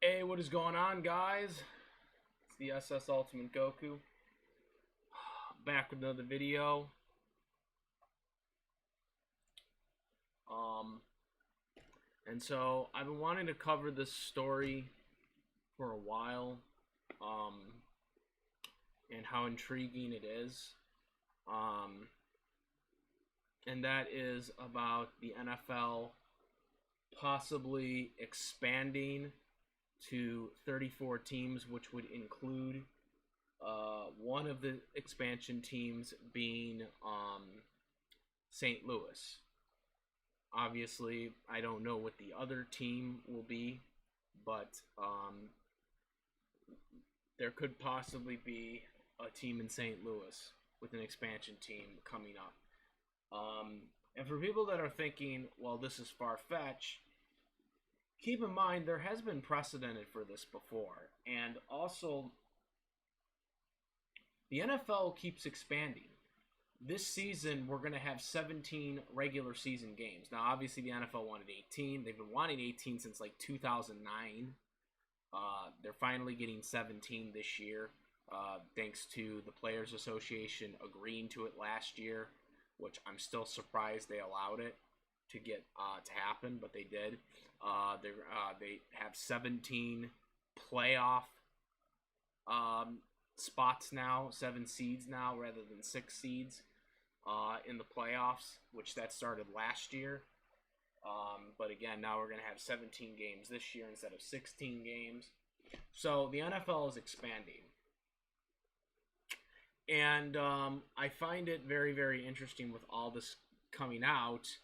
Hey, what is going on, guys? It's the SS Ultimate Goku. Back with another video. Um, and so I've been wanting to cover this story for a while, and how intriguing it is. And that is about the NFL possibly expanding to 34 teams, which would include one of the expansion teams being St. Louis. Obviously, I don't know what the other team will be, but there could possibly be a team in St. Louis with an expansion team coming up. And for people that are thinking, well, this is far-fetched, keep in mind there has been precedent for this before. And also, the NFL keeps expanding. This season, we're going to have 17 regular season games. Now, obviously, the NFL wanted 18. They've been wanting 18 since like 2009. They're finally getting 17 this year, thanks to the Players Association agreeing to it last year, which I'm still surprised they allowed it to get to happen, but they did. They have 17 playoff spots now, 7 seeds now rather than 6 seeds in the playoffs, which that started last year. But again, now we're going to have 17 games this year instead of 16 games. So the NFL is expanding. And I find it very, very interesting with all this coming out,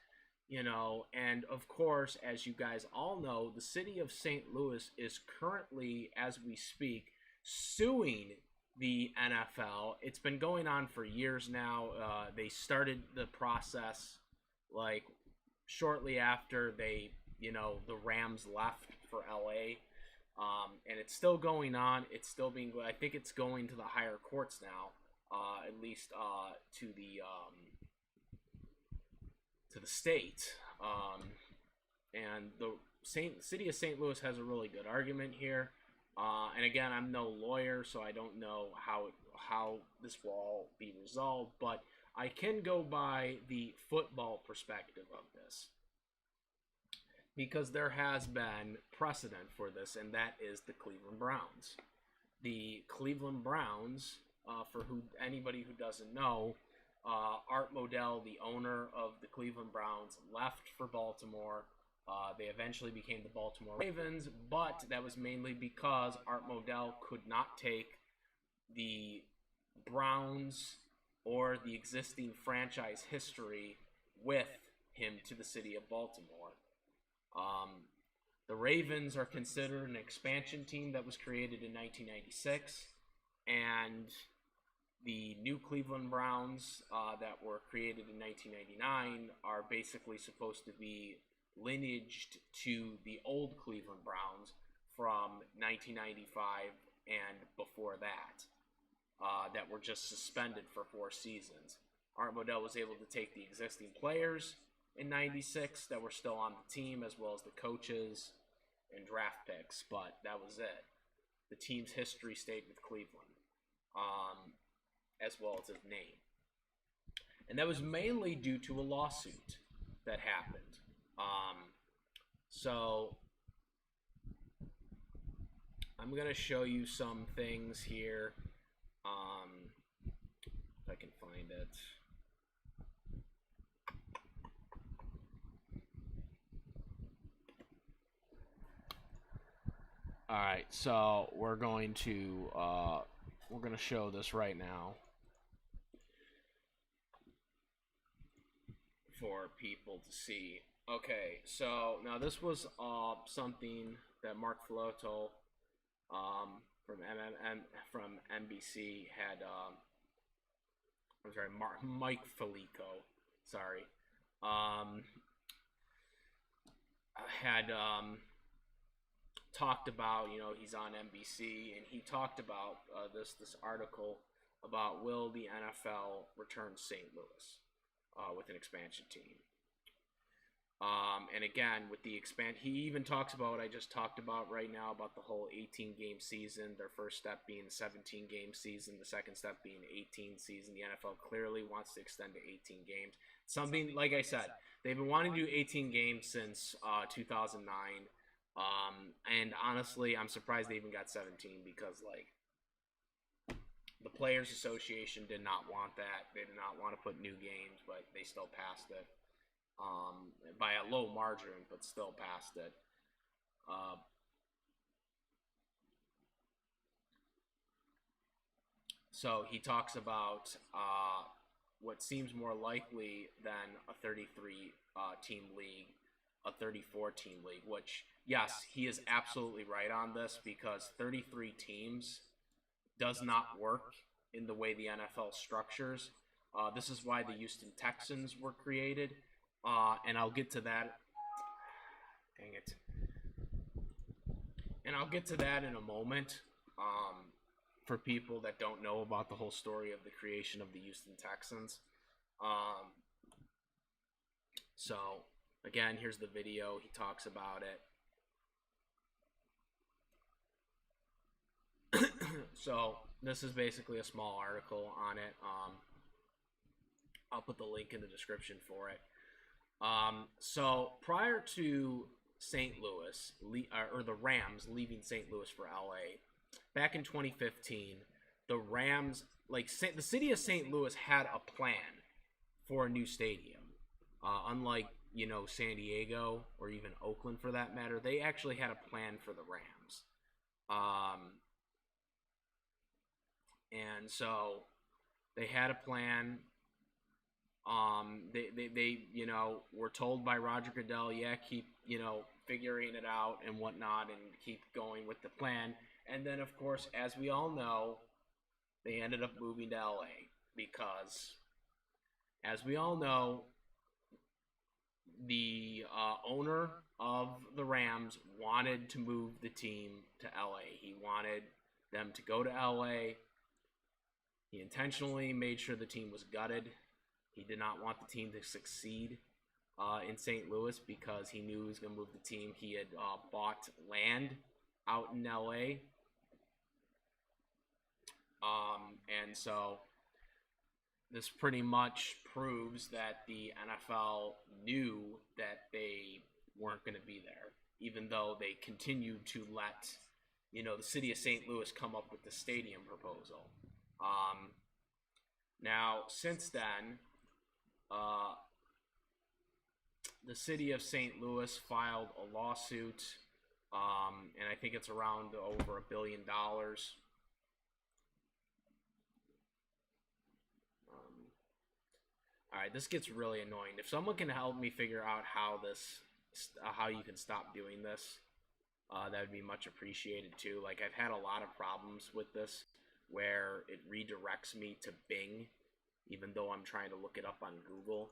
you know. And of course, as you guys all know, the city of St. Louis is currently, as we speak, suing the NFL. It's been going on for years now. They started the process like shortly after the Rams left for LA. And it's still going on. It's still being, I think it's going to the higher courts now. At least to the state, and the city of St. Louis has a really good argument here. And again, I'm no lawyer, so I don't know how this will all be resolved, but I can go by the football perspective of this, because there has been precedent for this, and that is the Cleveland Browns. The Cleveland Browns. For anybody who doesn't know, Art Modell, the owner of the Cleveland Browns, left for Baltimore. They eventually became the Baltimore Ravens, but that was mainly because Art Modell could not take the Browns or the existing franchise history with him to the city of Baltimore. The Ravens are considered an expansion team that was created in 1996, and the new Cleveland Browns that were created in 1999 are basically supposed to be lineaged to the old Cleveland Browns from 1995 and before that, that were just suspended for 4 seasons. Art Modell was able to take the existing players in 96 that were still on the team, as well as the coaches and draft picks, but that was it. The team's history stayed with Cleveland. As well as his name. And that was mainly due to a lawsuit that happened. So I'm going to show you some things here. If I can find it. Alright, so we're going to show this right now for people to see. Okay, so now this was something that Mark Filotto from NBC had. I'm sorry, Mike Felico. Sorry, had talked about. You know, he's on NBC, and he talked about this article about will the NFL return St. Louis with an expansion team. And again, with the he even talks about what I just talked about right now about the whole 18-game season. Their first step being 17-game season, the second step being 18 season. The NFL clearly wants to extend to 18 games. Something, like I said, they've been wanting to do 18 games since 2009. And honestly, I'm surprised they even got 17 because, like, the Players Association did not want that. They did not want to put new games, but they still passed it. By a low margin, but still passed it. So he talks about what seems more likely than a 33 team league, a 34 team league, which, yes, he is absolutely right on this because 33 teams does not work in the way the NFL structures. This is why the Houston Texans were created. And I'll get to that. Dang it. And I'll get to that in a moment. For people that don't know about the whole story of the creation of the Houston Texans. So, again, here's the video. He talks about it. So, this is basically a small article on it. I'll put the link in the description for it. So prior to St. Louis, or the Rams leaving St. Louis for LA, back in 2015, the Rams, like the city of St. Louis, had a plan for a new stadium. Unlike, you know, San Diego or even Oakland for that matter, they actually had a plan for the Rams. And so they had a plan. They you know, were told by Roger Goodell, yeah, keep, you know, figuring it out and whatnot and keep going with the plan. And then, of course, as we all know, they ended up moving to LA because, as we all know, the owner of the Rams wanted to move the team to LA. He wanted them to go to LA. He intentionally made sure the team was gutted. He did not want the team to succeed in St. Louis because he knew he was going to move the team. He had bought land out in LA. And so this pretty much proves that the NFL knew that they weren't going to be there, even though they continued to let, you know, the city of St. Louis come up with the stadium proposal. Now, since then, the city of St. Louis filed a lawsuit, and I think it's around over $1 billion. All right, this gets really annoying. If someone can help me figure out how you can stop doing this, that would be much appreciated too. Like, I've had a lot of problems with this where it redirects me to Bing, even though I'm trying to look it up on Google.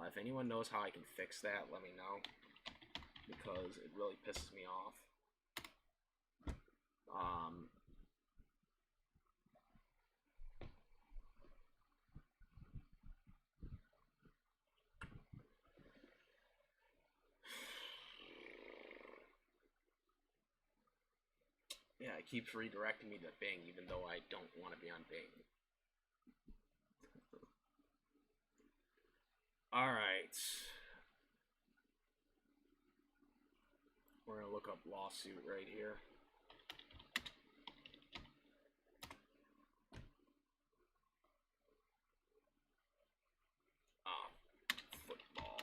If anyone knows how I can fix that, let me know, because it really pisses me off. Yeah, it keeps redirecting me to Bing, even though I don't want to be on Bing. All right. We're going to look up lawsuit right here. Football.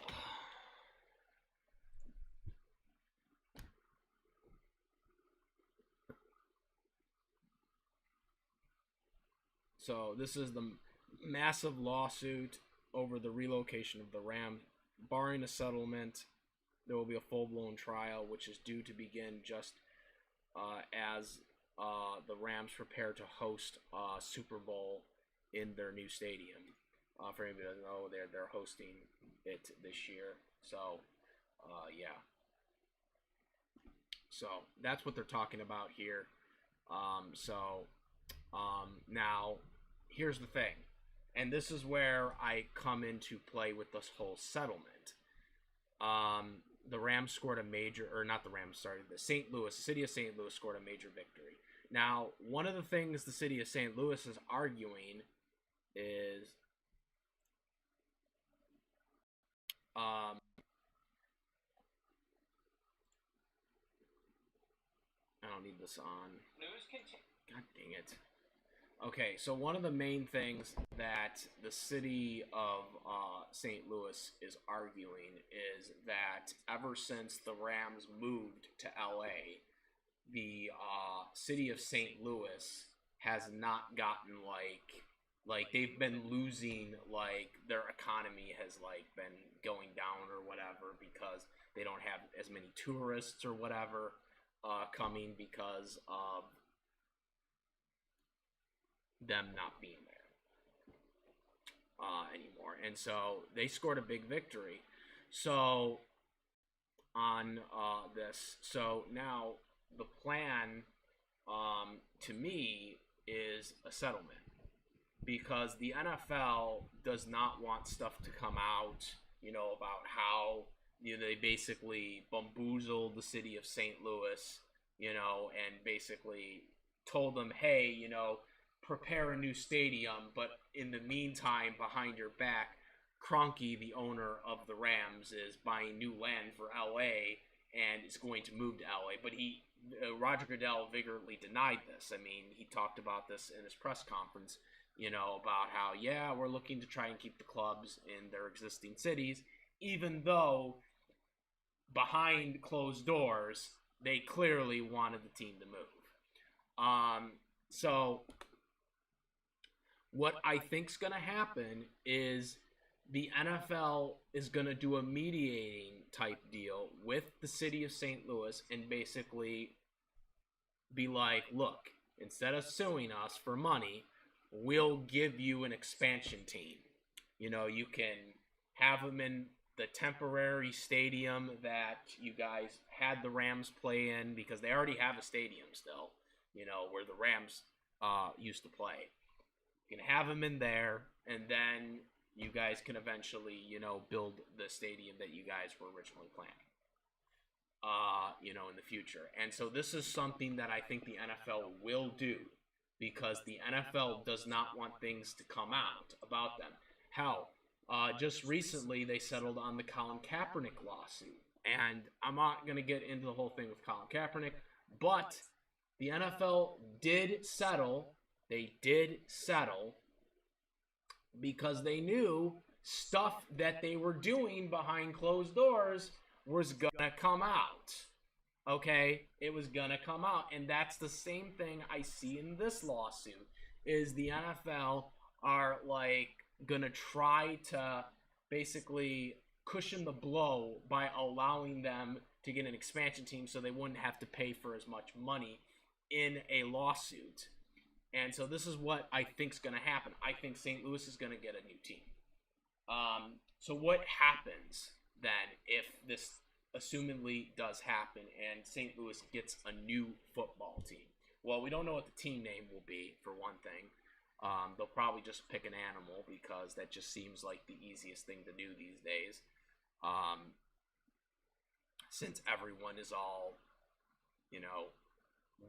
So this is the massive lawsuit over the relocation of the Rams. Barring a settlement, there will be a full-blown trial, which is due to begin just as the Rams prepare to host Super Bowl in their new stadium. For anybody who doesn't know, they're hosting it this year. So, yeah. So that's what they're talking about here. Now, here's the thing. And this is where I come into play with this whole settlement. the Rams scored a major, or not the Rams, sorry, the city of St. Louis scored a major victory. Now, one of the things the city of St. Louis is arguing is I don't need this on. God dang it. Okay, so one of the main things that the city of St. Louis is arguing is that ever since the Rams moved to LA, the city of St. Louis has not gotten like they've been losing, like their economy has like been going down or whatever because they don't have as many tourists or whatever coming because of them not being there anymore. And so they scored a big victory. So on this, so now the plan to me is a settlement because the NFL does not want stuff to come out, about how they basically bamboozled the city of St. Louis, and basically told them, hey, prepare a new stadium, but in the meantime, behind your back, Kroenke, the owner of the Rams, is buying new land for LA and is going to move to LA. But Roger Goodell vigorously denied this. I mean, he talked about this in his press conference, about how, yeah, we're looking to try and keep the clubs in their existing cities, even though behind closed doors, they clearly wanted the team to move. So what I think's going to happen is the NFL is going to do a mediating type deal with the city of St. Louis and basically be like, look, instead of suing us for money, we'll give you an expansion team. You can have them in the temporary stadium that you guys had the Rams play in because they already have a stadium still, where the Rams used to play. You can have them in there, and then you guys can eventually, build the stadium that you guys were originally planning, in the future. And so this is something that I think the NFL will do because the NFL does not want things to come out about them. Hell, just recently they settled on the Colin Kaepernick lawsuit. And I'm not going to get into the whole thing with Colin Kaepernick, but the NFL did settle. They did settle because they knew stuff that they were doing behind closed doors was going to come out. Okay? It was going to come out. And that's the same thing I see in this lawsuit, is the NFL are, going to try to basically cushion the blow by allowing them to get an expansion team so they wouldn't have to pay for as much money in a lawsuit. And so this is what I think is going to happen. I think St. Louis is going to get a new team. So what happens then if this assumedly does happen and St. Louis gets a new football team? Well, we don't know what the team name will be, for one thing. They'll probably just pick an animal because that just seems like the easiest thing to do these days. Since everyone is all,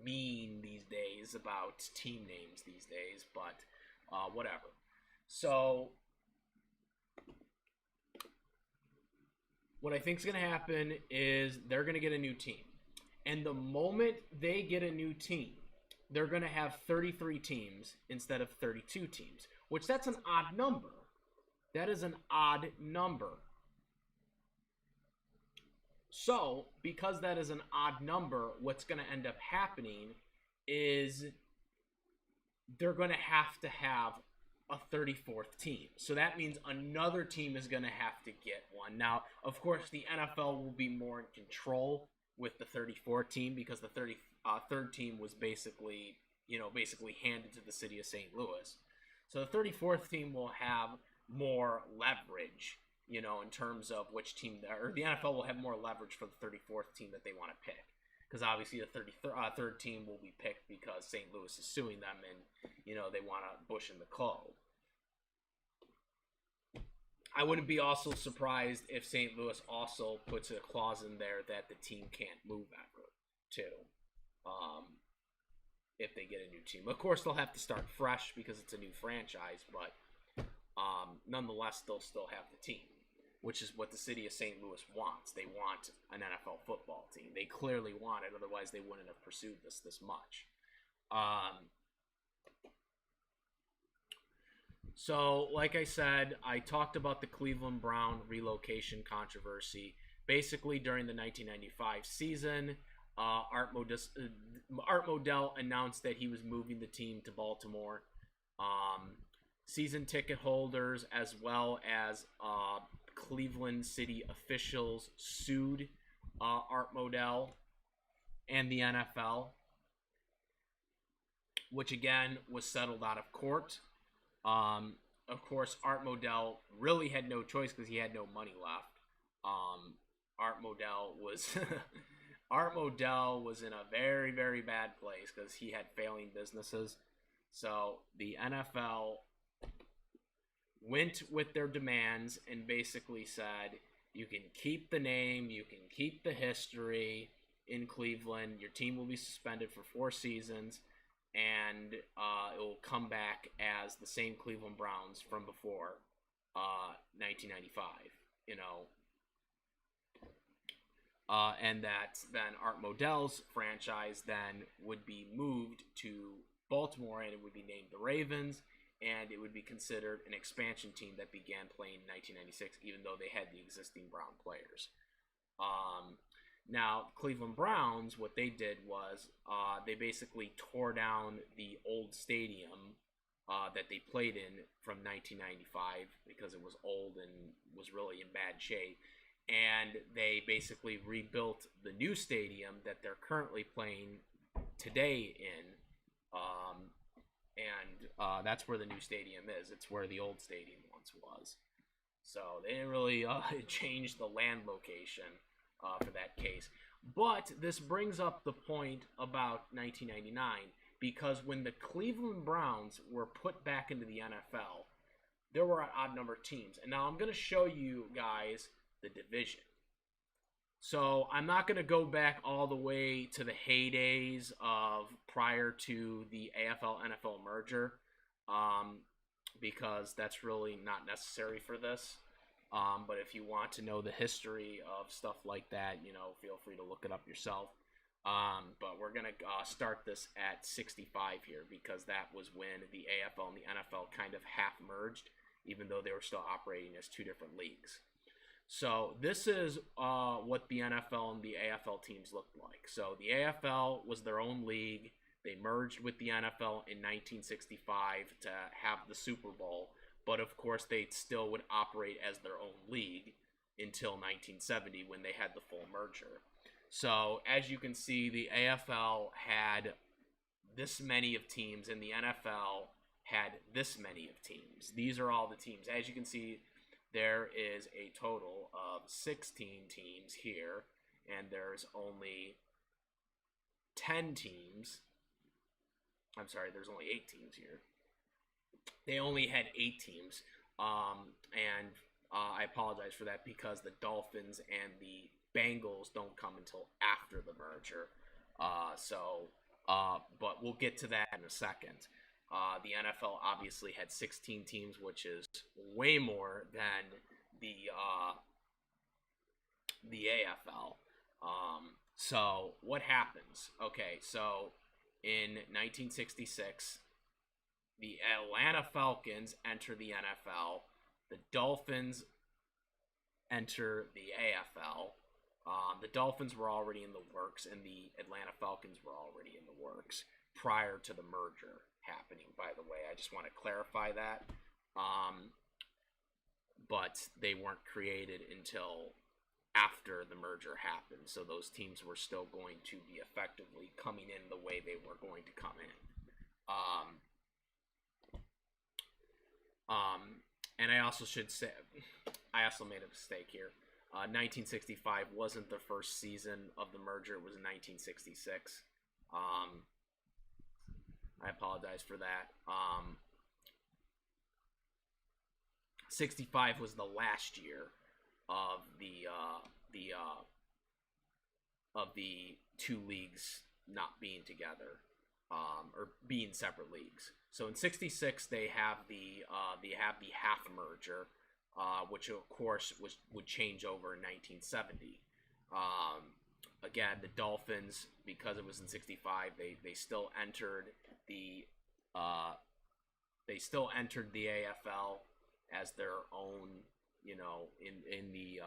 mean these days about team names these days, but whatever. So what I think is going to happen is they're going to get a new team. And the moment they get a new team, they're going to have 33 teams instead of 32 teams, which that's an odd number. That is an odd number. So, because that is an odd number, what's going to end up happening is they're going to have a 34th team. So that means another team is going to have to get one. Now, of course, the NFL will be more in control with the 34th team because the 33rd team was basically handed to the city of St. Louis. So the 34th team will have more leverage, in terms of which team, or the NFL will have more leverage for the 34th team that they want to pick. Because obviously the 33rd team will be picked because St. Louis is suing them and, they want to bush in the clove. I wouldn't be also surprised if St. Louis also puts a clause in there that the team can't move ever, too. Um, if they get a new team. Of course, they'll have to start fresh because it's a new franchise, but nonetheless, they'll still have the team, which is what the city of St. Louis wants. They want an NFL football team. They clearly want it, otherwise they wouldn't have pursued this much. So, like I said, I talked about the Cleveland Brown relocation controversy. Basically, during the 1995 season, Art Modell announced that he was moving the team to Baltimore. Season ticket holders, as well as Cleveland city officials, sued Art Modell and the NFL, which again was settled out of court. Of course, Art Modell really had no choice because he had no money left. Art Modell was in a very, very bad place because he had failing businesses. So the NFL went with their demands and basically said, you can keep the name, you can keep the history in Cleveland, your team will be suspended for 4 seasons, and it will come back as the same Cleveland Browns from before 1995, and that then Art Modell's franchise then would be moved to Baltimore, and it would be named the Ravens, and it would be considered an expansion team that began playing in 1996, even though they had the existing Brown players. Now, Cleveland Browns, what they did was they basically tore down the old stadium that they played in from 1995 because it was old and was really in bad shape. And they basically rebuilt the new stadium that they're currently playing today in. And that's where the new stadium is. It's where the old stadium once was. So they didn't really change the land location for that case. But this brings up the point about 1999, because when the Cleveland Browns were put back into the NFL, there were odd number teams. And now I'm going to show you guys the division. So I'm not going to go back all the way to the heydays of prior to the AFL-NFL merger, because that's really not necessary for this. But if you want to know the history of stuff like that, feel free to look it up yourself. But we're going to start this at 65 here, because that was when the AFL and the NFL kind of half merged, even though they were still operating as 2 different leagues. So this is what the NFL and the AFL teams looked like. So the AFL was their own league. They merged with the NFL in 1965 to have the Super Bowl. But of course, they still would operate as their own league until 1970 when they had the full merger. So as you can see, the AFL had this many of teams, and the NFL had this many of teams. These are all the teams. As you can see, there is a total of 16 teams here, and there's only 10 teams. I'm sorry, there's only 8 teams here. They only had 8 teams, and I apologize for that because the Dolphins and the Bengals don't come until after the merger. But we'll get to that in a second. The NFL obviously had 16 teams, which is way more than the AFL. So what happens? Okay, so in 1966, the Atlanta Falcons enter the NFL. The Dolphins enter the AFL. The Dolphins were already in the works, and the Atlanta Falcons were already in the works prior to the merger happening, by the way. I just want to clarify that. But they weren't created until after the merger happened, so those teams were still going to be effectively coming in the way they were going to come in. And I also should say, I also made a mistake here. 1965 wasn't the first season of the merger, it was 1966. I apologize for that. '65 was the last year of the of the two leagues not being together, or being separate leagues. So in '66 they have the half merger, which of course would change over in 1970. Again, the Dolphins, because it was in '65, they still entered the AFL as their own. In the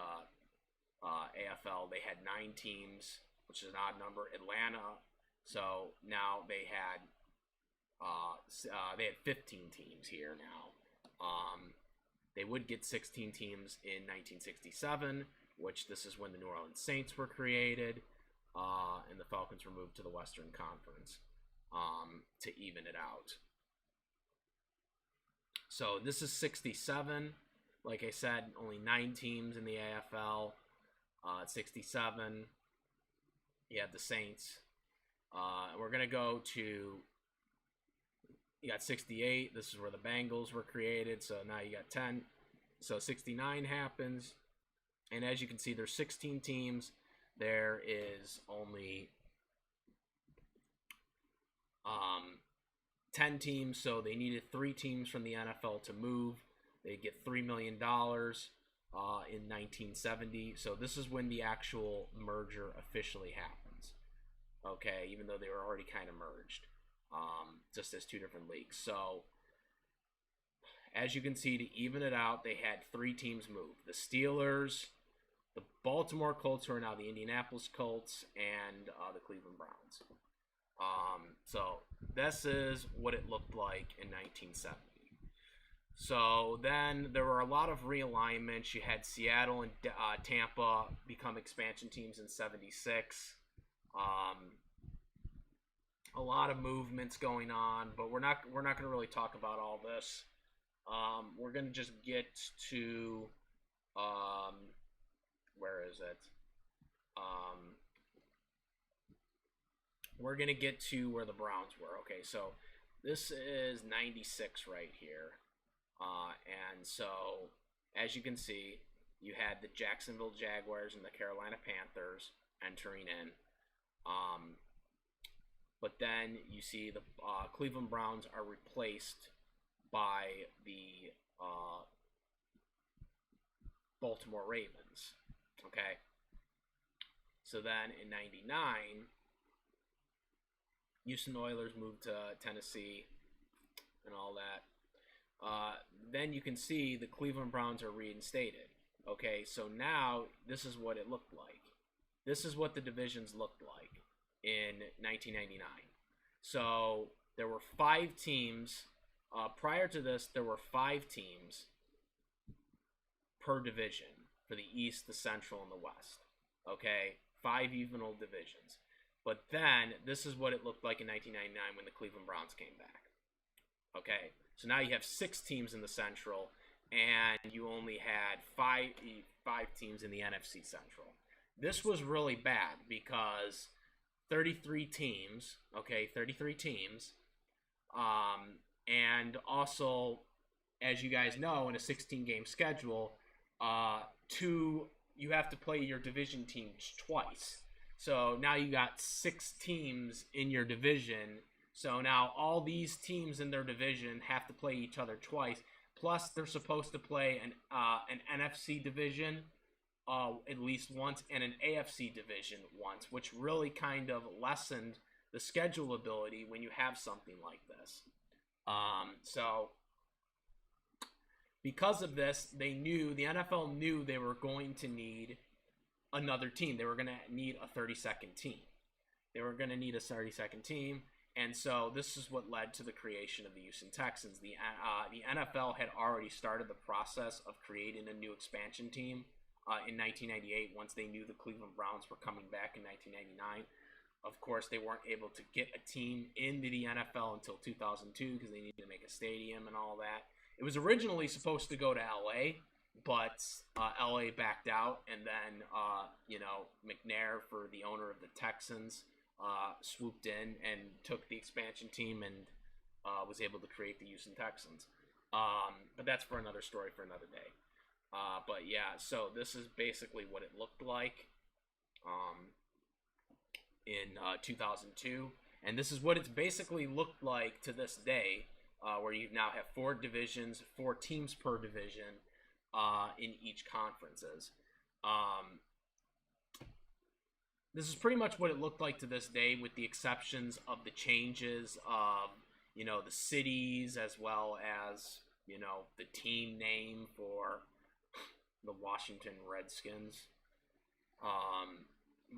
AFL, they had 9 teams, which is an odd number. Atlanta, so now they had 15 teams here now. They would get 16 teams in 1967, which this is when the New Orleans Saints were created, and the Falcons were moved to the Western Conference to even it out. So this is '67. Like I said, only 9 teams in the AFL. 67, you have the Saints. We're going to go to, you got 68. This is where the Bengals were created. So now you got 10. So 69 happens. And as you can see, there's 16 teams. There is only 10 teams. So they needed 3 teams from the NFL to move. They get $3 million in 1970. So this is when the actual merger officially happens. Okay, even though they were already kind of merged, just as 2 different leagues. So as you can see, to even it out, they had 3 teams move. The Steelers, the Baltimore Colts, who are now the Indianapolis Colts, and the Cleveland Browns. So this is what it looked like in 1970. So then there were a lot of realignments. You had Seattle and Tampa become expansion teams in '76. A lot of movements going on, but we're not going to really talk about all this. We're going to just get to where is it? We're going to get to where the Browns were. Okay, so this is '96 right here. And so, as you can see, you had the Jacksonville Jaguars and the Carolina Panthers entering in. But then you see the Cleveland Browns are replaced by the Baltimore Ravens. Okay. So then in '99, Houston Oilers moved to Tennessee and all that. Then you can see the Cleveland Browns are reinstated. Okay, so now this is what it looked like. This is what the divisions looked like in 1999. So there were 5 teams. Prior to this, there were 5 teams per division for the East, the Central, and the West. Okay, 5 evenal divisions. But then this is what it looked like in 1999 when the Cleveland Browns came back. Okay, so now you have 6 teams in the Central, and you only had 5 teams in the NFC Central. This was really bad because 33 teams, okay, 33 teams, and also, as you guys know, in a 16-game schedule, you have to play your division teams twice. So now you got 6 teams in your division. So now all these teams in their division have to play each other twice. Plus, they're supposed to play an NFC division at least once and an AFC division once, which really kind of lessened the schedule ability when you have something like this. So because of this, the NFL knew they were going to need another team. They were going to need a 32nd team. And so this is what led to the creation of the Houston Texans. The NFL had already started the process of creating a new expansion team in 1998 once they knew the Cleveland Browns were coming back in 1999. Of course, they weren't able to get a team into the NFL until 2002 because they needed to make a stadium and all that. It was originally supposed to go to LA, but LA backed out, and then McNair, for the owner of the Texans, swooped in and took the expansion team and was able to create the Houston Texans. But that's for another story for another day. But yeah, so this is basically what it looked like um, in 2002, and this is what it's basically looked like to this day, where you now have 4 divisions, 4 teams per division in each conferences. Um, this is pretty much what it looked like to this day, with the exceptions of the changes of the cities, as well as the team name for the Washington Redskins.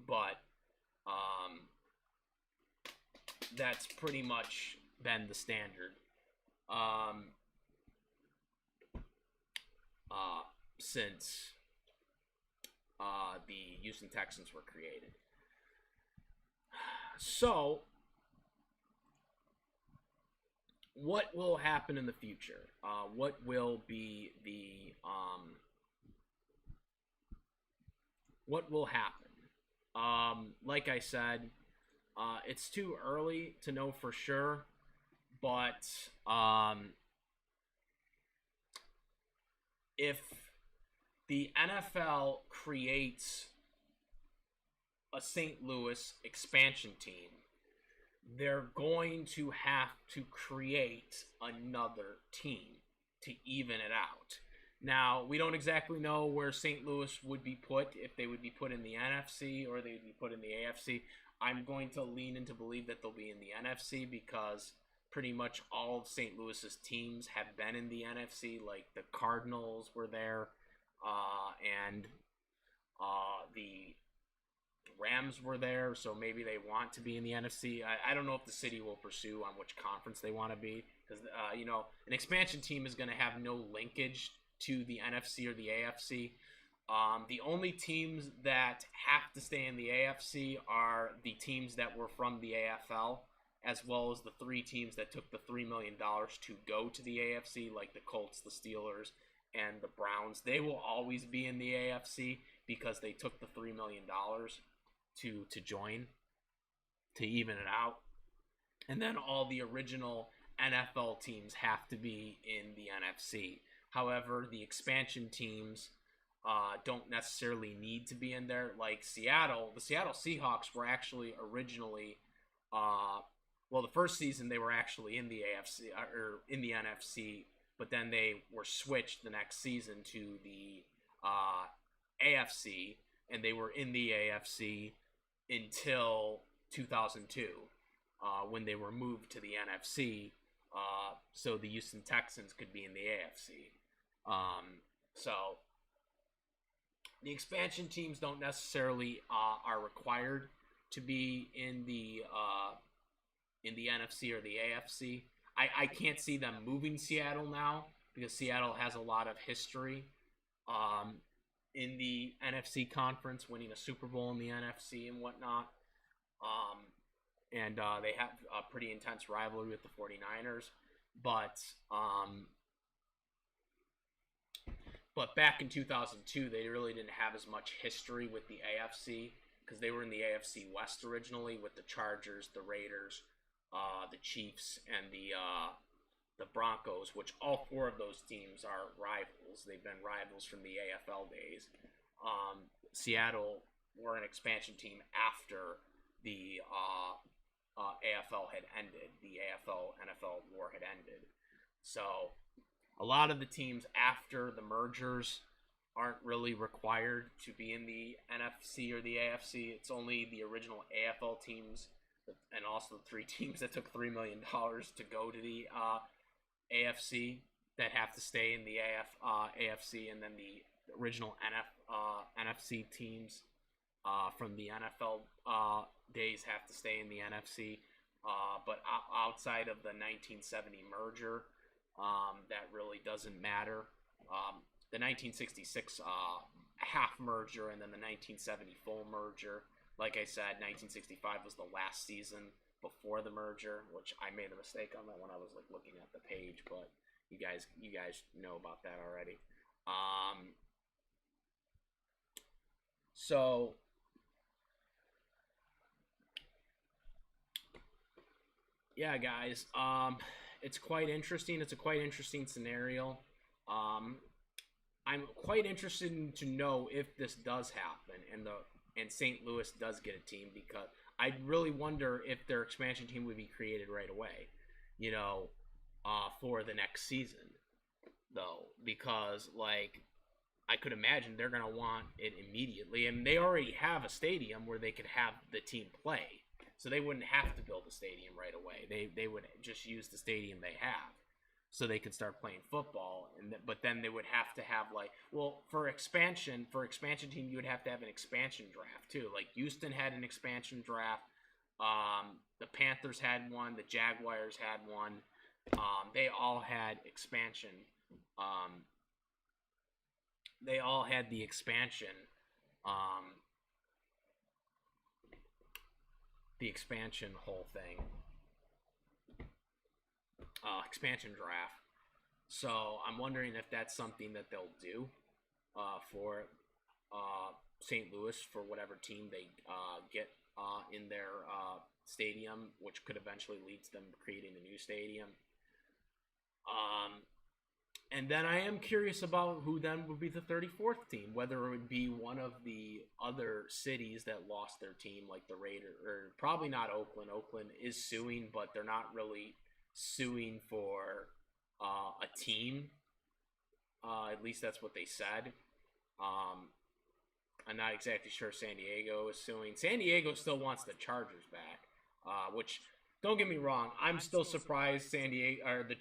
But um, that's pretty much been the standard since the Houston Texans were created. So, what will happen in the future? What will be the what will happen? Like I said, it's too early to know for sure, but if the NFL creates a St. Louis expansion team, they're going to have to create another team to even it out. Now, we don't exactly know where St. Louis would be put, if they would be put in the NFC or they would be put in the AFC. I'm going to lean into believe that they'll be in the NFC, because pretty much all of St. Louis's teams have been in the NFC. Like the Cardinals were there, and the Rams were there, so maybe they want to be in the NFC. I don't know if the city will pursue on which conference they want to be, because an expansion team is going to have no linkage to the NFC or the AFC. The only teams that have to stay in the AFC are the teams that were from the AFL, as well as the 3 teams that took the $3 million to go to the AFC, like the Colts, the Steelers, and the Browns. They will always be in the AFC because they took the $3 million to join, to even it out. And then all the original NFL teams have to be in the NFC. However, the expansion teams don't necessarily need to be in there. Like Seattle, the Seattle Seahawks were actually originally, the first season they were actually in the AFC or in the NFC, but then they were switched the next season to the AFC, and they were in the AFC until 2002, when they were moved to the NFC, so the Houston Texans could be in the AFC. So the expansion teams don't necessarily are required to be in the NFC or the AFC. I can't see them moving Seattle now, because Seattle has a lot of history in the NFC conference, winning a Super Bowl in the NFC and whatnot. And they have a pretty intense rivalry with the 49ers. But back in 2002, they really didn't have as much history with the AFC, because they were in the AFC West originally with the Chargers, the Raiders, the Chiefs, and the Broncos, which all 4 of those teams are rivals. They've been rivals from the AFL days. Seattle were an expansion team after the AFL had ended. The AFL-NFL war had ended. So a lot of the teams after the mergers aren't really required to be in the NFC or the AFC. It's only the original AFL teams, and also the 3 teams that took $3 million to go to the AFC, that have to stay in the AFC, and then the original NFC teams from the NFL days have to stay in the NFC. But outside of the 1970 merger, that really doesn't matter. The 1966 half merger, and then the 1970 full merger. Like I said, 1965 was the last season before the merger, which I made a mistake on that when I was looking at the page, but you guys know about that already. So yeah, guys. it's quite interesting. It's a quite interesting scenario. Um, I'm quite interested to know if this does happen and St. Louis does get a team, because I really wonder if their expansion team would be created right away, you know, for the next season, though, because like I could imagine they're gonna want it immediately, and they already have a stadium where they could have the team play, so they wouldn't have to build a stadium right away. They would just use the stadium they have, so they could start playing football. But then they would have to have like, well, for expansion team, you would have to have an expansion draft too. Like Houston had an expansion draft. The Panthers had one. The Jaguars had one. They all had expansion. They all had the expansion. The expansion whole thing. Expansion draft. So I'm wondering if that's something that they'll do for St. Louis, for whatever team they get in their stadium, which could eventually lead to them creating a new stadium. And then I am curious about who then would be the 34th team, whether it would be one of the other cities that lost their team, like the Raiders, or probably not Oakland. Oakland is suing, but they're not really suing for a team. At least that's what they said. I'm not exactly sure San Diego is suing. San Diego still wants the Chargers back, which, don't get me wrong, I'm still surprised San Diego or the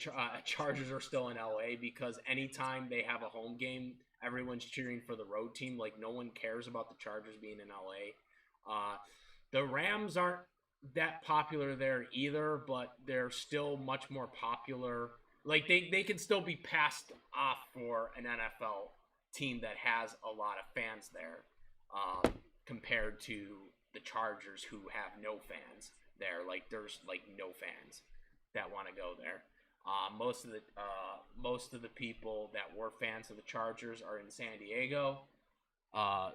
Chargers are still in LA, because anytime they have a home game, everyone's cheering for the road team. Like, no one cares about the Chargers being in LA. The Rams aren't that popular there either, but they're still much more popular. Like, they can still be passed off for an NFL team that has a lot of fans there, compared to the Chargers, who have no fans there. Like, there's like no fans that want to go there. Most of the people that were fans of the Chargers are in San Diego,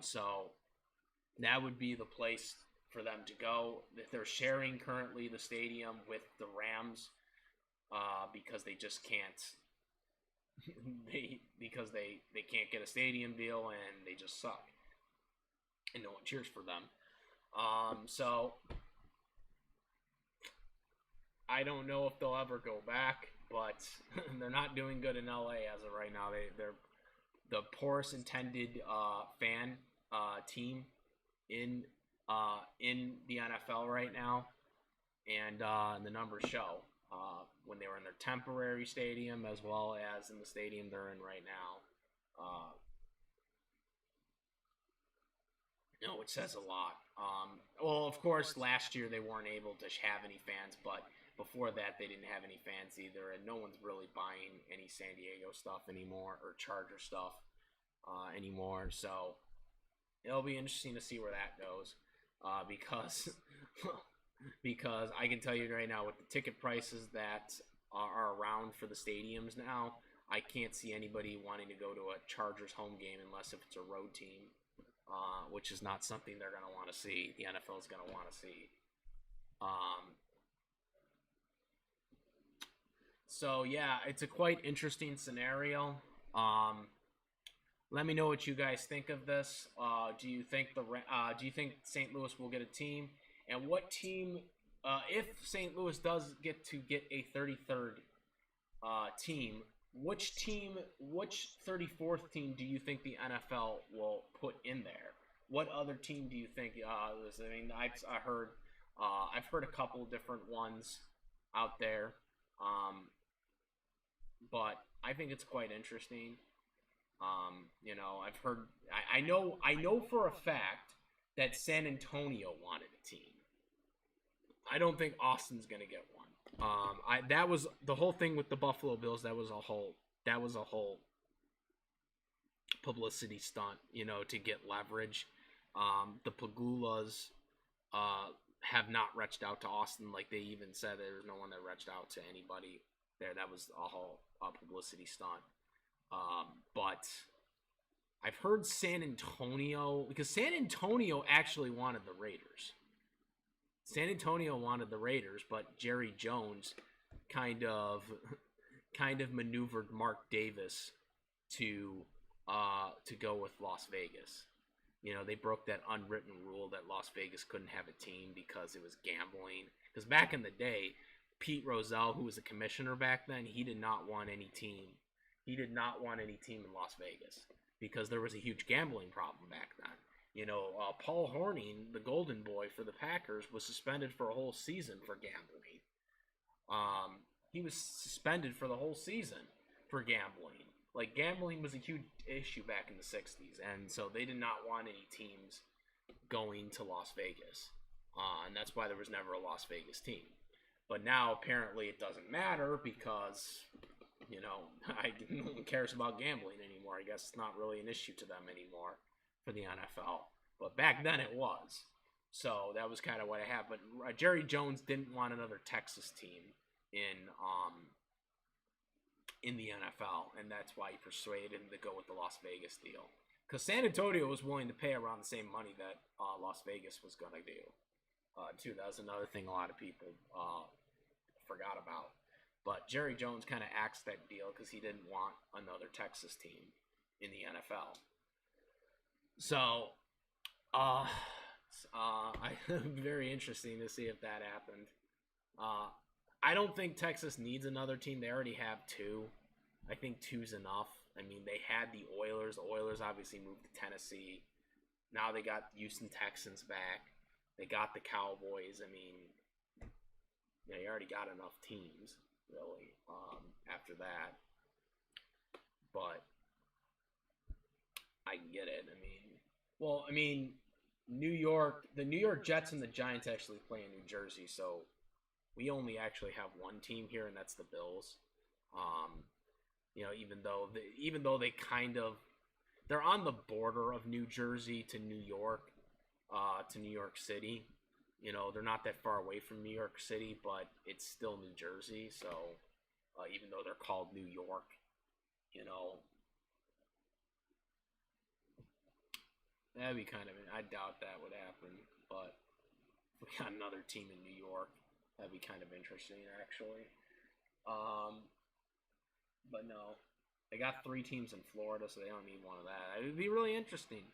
so that would be the place for them to go. They're sharing currently the stadium with the Rams, because they just can't. Because they can't get a stadium deal, and they just suck, and no one cheers for them. So I don't know if they'll ever go back, but they're not doing good in LA as of right now. They're the poorest attended fan team in the NFL right now, and the numbers show. When they were in their temporary stadium, as well as in the stadium they're in right now. It says a lot. Well, of course, last year they weren't able to have any fans, but before that they didn't have any fans either, and no one's really buying any San Diego stuff anymore, or Charger stuff anymore. So it'll be interesting to see where that goes, because because I can tell you right now, with the ticket prices that are around for the stadiums now, I can't see anybody wanting to go to a Chargers home game unless if it's a road team, which is not something they're going to want to see. The NFL is going to want to see. So yeah, it's a quite interesting scenario. Let me know what you guys think of this. Do you think St. Louis will get a team? And what team, if St. Louis does get a 33rd team, which 34th team do you think the NFL will put in there? What other team do you think? I've heard a couple different ones out there, but I think it's quite interesting. I've heard. I know for a fact that San Antonio wanted a team. I don't think Austin's gonna get one. That was the whole thing with the Buffalo Bills. That was a whole publicity stunt, to get leverage. The Pagulas have not reached out to Austin. Like, they even said there's no one that reached out to anybody there. That was a whole publicity stunt. But I've heard San Antonio, because San Antonio actually wanted the Raiders. San Antonio wanted the Raiders, but Jerry Jones kind of maneuvered Mark Davis to go with Las Vegas. You know, they broke that unwritten rule that Las Vegas couldn't have a team because it was gambling. Because back in the day, Pete Rozelle, who was a commissioner back then, he did not want any team. He did not want any team in Las Vegas because there was a huge gambling problem back then. You know, Paul Hornung, the golden boy for the Packers, was suspended for a whole season for gambling. He was suspended for the whole season for gambling. Like, gambling was a huge issue back in the 60s, and so they did not want any teams going to Las Vegas. And that's why there was never a Las Vegas team. But now, apparently, it doesn't matter because, you know, no one cares about gambling anymore. I guess it's not really an issue to them anymore for the NFL. But back then it was. So that was kind of what I had. But Jerry Jones didn't want another Texas team in the NFL, and that's why he persuaded him to go with the Las Vegas deal. Because San Antonio was willing to pay around the same money that Las Vegas was going to do. Too, that was another thing a lot of people forgot about. But Jerry Jones kind of axed that deal because he didn't want another Texas team in the NFL. So, very interesting to see if that happened. I don't think Texas needs another team. They already have two. I think two's enough. I mean, they had the Oilers. The Oilers obviously moved to Tennessee. Now they got Houston Texans back. They got the Cowboys. I mean, you know, you already got enough teams, really, after that. But I get it. I mean, the New York Jets and the Giants actually play in New Jersey, so we only actually have one team here, and that's the Bills. You know, even though they kind of, they're on the border of New Jersey to New York City. You know, they're not that far away from New York City, but it's still New Jersey. So even though they're called New York, you know, that'd be kind of, I doubt that would happen, but if we got another team in New York, that'd be kind of interesting, actually. But no, they got 3 teams in Florida, so they don't need one of that. It would be really interesting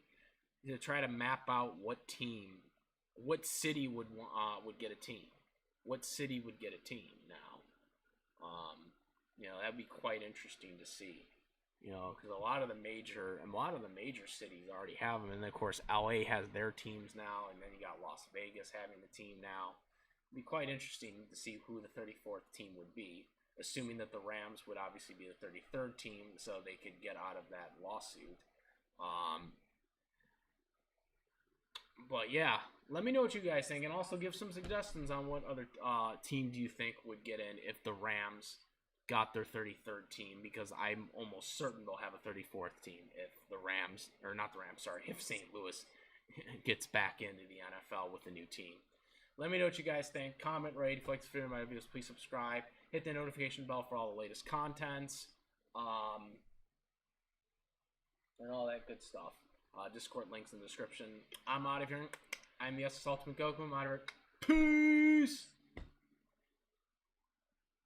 to try to map out what city would get a team. What city would get a team now? You know, that'd be quite interesting to see. You know, because a lot of the major cities already have them, and of course LA has their teams now, and then you got Las Vegas having the team now. It'd be quite interesting to see who the 34th team would be, assuming that the Rams would obviously be the 33rd team, so they could get out of that lawsuit. But yeah, let me know what you guys think, and also give some suggestions on what other team do you think would get in if the Rams got their 33rd team, because I'm almost certain they'll have a 34th team if if St. Louis gets back into the NFL with a new team. Let me know what you guys think. Comment, rate. If you like this video or my videos, please subscribe. Hit the notification bell for all the latest contents. And all that good stuff. Discord links in the description. I'm out of here. I'm the SS Ultimate Goku. I'm out of here. Peace!